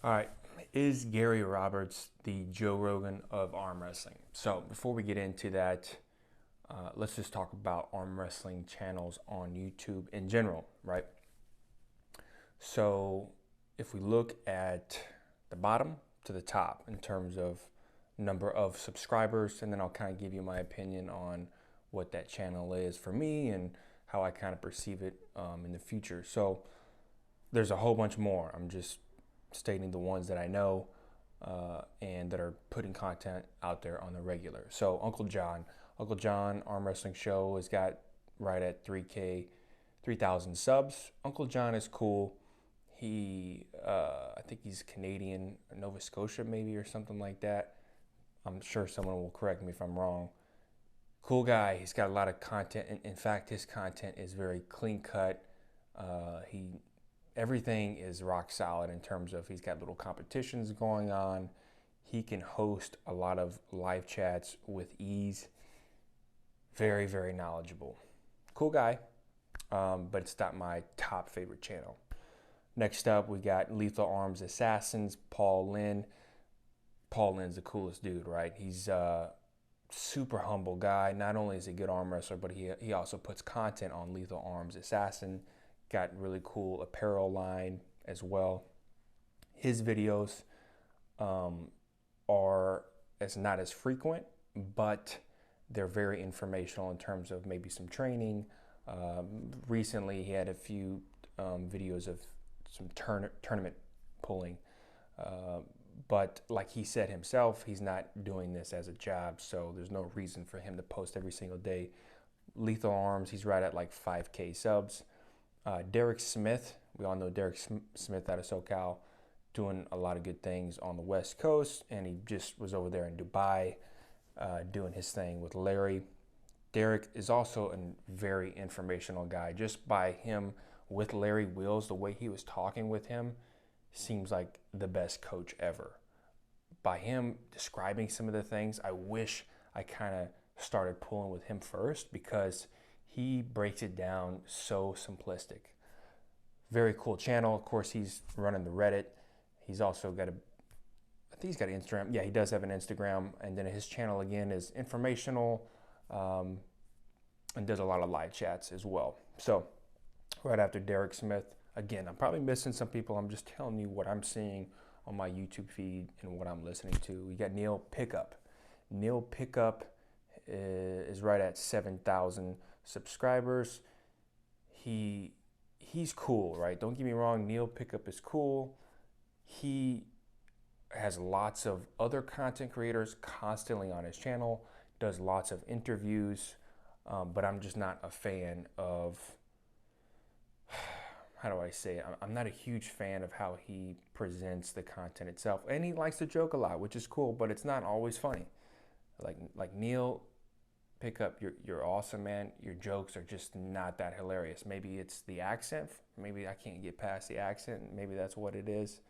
All right, is Gary Roberts the Joe Rogan of arm wrestling? So before we get into that, let's just talk about arm wrestling channels on YouTube in general, right? So if we look at the bottom to the top in terms of number of subscribers, and then I'll kind of give you my opinion on what that channel is for me and how I kind of perceive it in the future. So there's a whole bunch more. I'm just stating the ones that I know and that are putting content out there on the regular. So Uncle John Arm Wrestling Show has got right at 3K, 3,000 subs. Uncle John is cool. I think he's Canadian, Nova Scotia maybe or something like that. I'm sure someone will correct me if I'm wrong. Cool guy. He's got a lot of content. In fact, his content is very clean cut. He Everything is rock solid in terms of he's got little competitions going on. He can host a lot of live chats with ease. Very, very knowledgeable. Cool guy, but it's not my top favorite channel. Next up, we got Lethal Arms Assassins, Paul Lynn. Paul Lynn's the coolest dude, right? He's a super humble guy. Not only is he a good arm wrestler, but he also puts content on Lethal Arms Assassin. Got really cool apparel line as well. His videos are not as frequent, but they're very informational in terms of maybe some training. Recently, he had a few videos of some tournament pulling. But like he said himself, he's not doing this as a job, so there's no reason for him to post every single day. Lethal Arms, he's right at like 5K subs. Derek Smith, we all know Derek Smith out of SoCal, doing a lot of good things on the West Coast, and he just was over there in Dubai doing his thing with Larry. Derek is also a very informational guy. Just by him with Larry Wheels, the way he was talking with him seems like the best coach ever. By him describing some of the things, I wish I kind of started pulling with him first because he breaks it down so simplistic. Very cool channel. Of course, he's running the Reddit. He's also got I think he's got an Instagram. Yeah, he does have an Instagram. And then his channel, again, is informational and does a lot of live chats as well. So right after Derek Smith, again, I'm probably missing some people. I'm just telling you what I'm seeing on my YouTube feed and what I'm listening to. We got Neil Pickup. Neil Pickup is right at 7,000 subscribers. He's cool, right? Don't get me wrong, Neil Pickup is cool. He has lots of other content creators constantly on his channel, does lots of interviews, but I'm just not a fan of, how do I say it? I'm not a huge fan of how he presents the content itself. And he likes to joke a lot, which is cool, but it's not always funny. Like Neil Pickup, you're awesome, man. Your jokes are just not that hilarious. Maybe it's the accent. Maybe I can't get past the accent. Maybe that's what it is.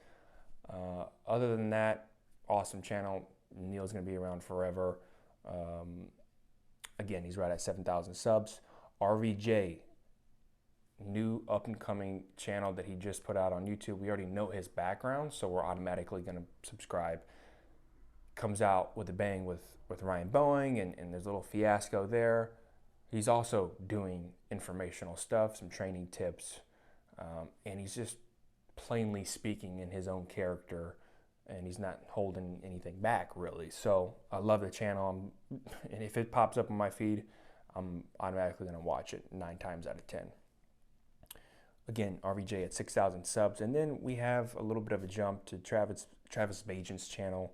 Other than that, awesome channel. Neil's gonna be around forever. Again, he's right at 7,000 subs. RVJ, new up and coming channel that he just put out on YouTube. We already know his background, so we're automatically gonna subscribe. Comes out with a bang with Ryan Boeing, and there's a little fiasco there. He's also doing informational stuff, some training tips, and he's just plainly speaking in his own character, and he's not holding anything back really. So I love the channel, and if it pops up on my feed, I'm automatically going to watch it 9 times out of 10. Again, RVJ at 6,000 subs, and then we have a little bit of a jump to Travis Bajan's channel.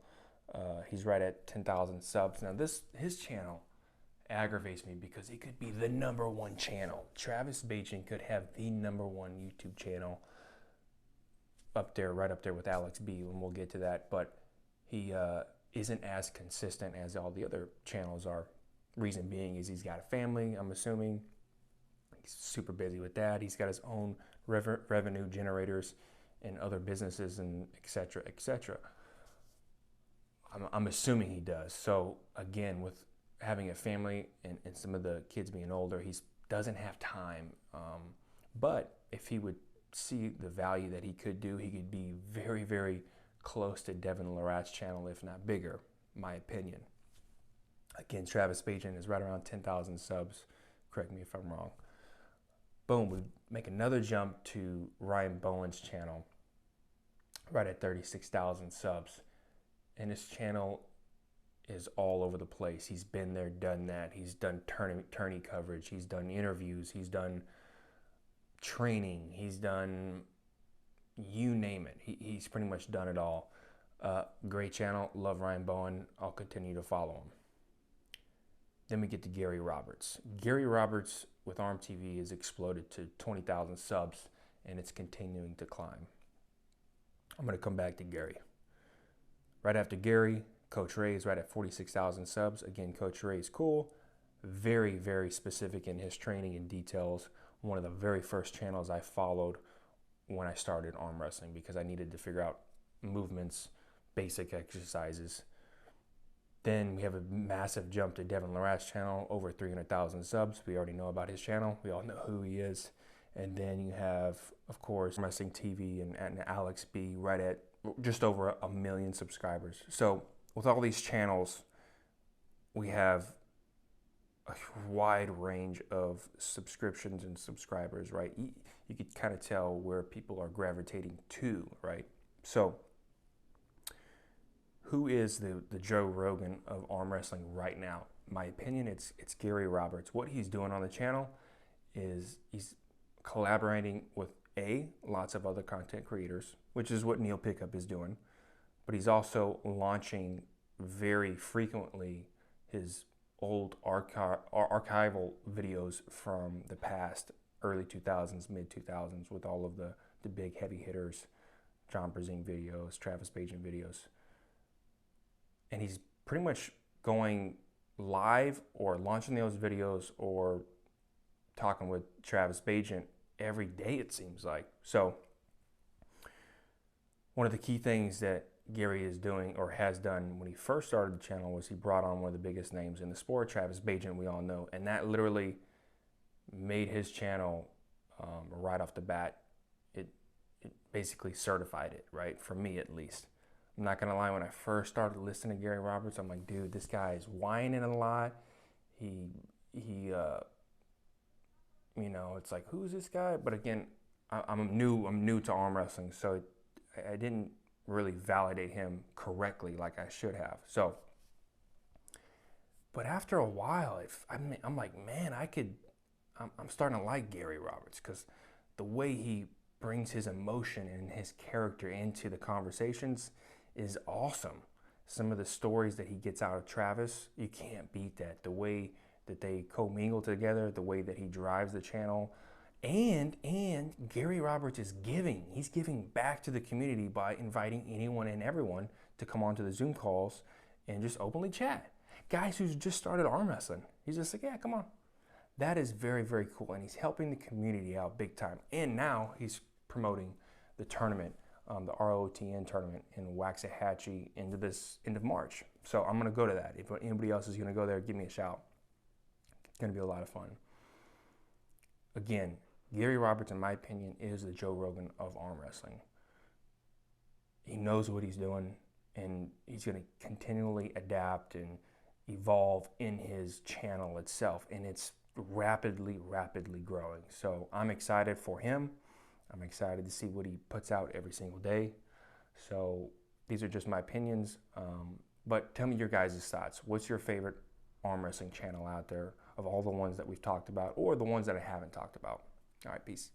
He's right at 10,000 subs. Now his channel aggravates me because it could be the #1 channel. Travis Bajan could have the #1 YouTube channel up there, right up there with Alex B, and we'll get to that. But he isn't as consistent as all the other channels are. Reason being is he's got a family, I'm assuming. He's super busy with that. He's got his own revenue generators and other businesses and et cetera, et cetera. I'm assuming he does. So again, with having a family and some of the kids being older, he doesn't have time. But if he would see the value that he could do, he could be very, very close to Devin Larratt's channel, if not bigger, my opinion. Again, Travis Bajan is right around 10,000 subs. Correct me if I'm wrong. Boom, we make another jump to Ryan Bowen's channel, right at 36,000 subs. And his channel is all over the place. He's been there, done that. He's done tourney coverage. He's done interviews. He's done training. He's done, you name it. He's pretty much done it all. Great channel. Love Ryan Bowen. I'll continue to follow him. Then we get to Gary Roberts. Gary Roberts with ArmTV has exploded to 20,000 subs, and it's continuing to climb. I'm going to come back to Gary. Right after Gary, Coach Ray is right at 46,000 subs. Again, Coach Ray is cool. Very, very specific in his training and details. One of the very first channels I followed when I started arm wrestling because I needed to figure out movements, basic exercises. Then we have a massive jump to Devin Larratt's channel, over 300,000 subs. We already know about his channel. We all know who he is. And then you have, of course, Wrestling TV and Alex B right at just over 1 million subscribers. So with all these channels, we have a wide range of subscriptions and subscribers, right? You could kind of tell where people are gravitating to, right? So who is the Joe Rogan of arm wrestling right now? My opinion, it's Gary Roberts. What he's doing on the channel is he's collaborating with lots of other content creators, which is what Neil Pickup is doing, but he's also launching very frequently his old archival videos from the past, early 2000s, mid 2000s, with all of the big heavy hitters, John Brazing videos, Travis Bajan videos. And he's pretty much going live or launching those videos or talking with Travis Bajan every day, it seems like. So one of the key things that Gary is doing or has done when he first started the channel was he brought on one of the biggest names in the sport, Travis Bajan, we all know. And that literally made his channel right off the bat. It basically certified it, right? For me, at least. I'm not gonna lie, when I first started listening to Gary Roberts, I'm like, dude, this guy is whining a lot. You know, it's like, who's this guy? But again, I'm new to arm wrestling, so I didn't really validate him correctly like I should have. So, but after a while, I'm like, man, I'm starting to like Gary Roberts because the way he brings his emotion and his character into the conversations is awesome. Some of the stories that he gets out of Travis, you can't beat that. The way that they commingle together, the way that he drives the channel, and Gary Roberts is giving. He's giving back to the community by inviting anyone and everyone to come onto the Zoom calls and just openly chat. Guys who's just started arm wrestling, he's just like, yeah, come on. That is very, very cool, and he's helping the community out big time. And now he's promoting the tournament, the ROTN tournament in Waxahachie end of March. So I'm gonna go to that. If anybody else is gonna go there, give me a shout. It's gonna be a lot of fun. Again, Gary Roberts, in my opinion, is the Joe Rogan of arm wrestling. He knows what he's doing, and he's gonna continually adapt and evolve in his channel itself, and it's rapidly growing. So I'm excited for him. I'm excited to see what he puts out every single day. So these are just my opinions, but tell me your guys' thoughts. What's your favorite arm wrestling channel out there of all the ones that we've talked about or the ones that I haven't talked about? All right, peace.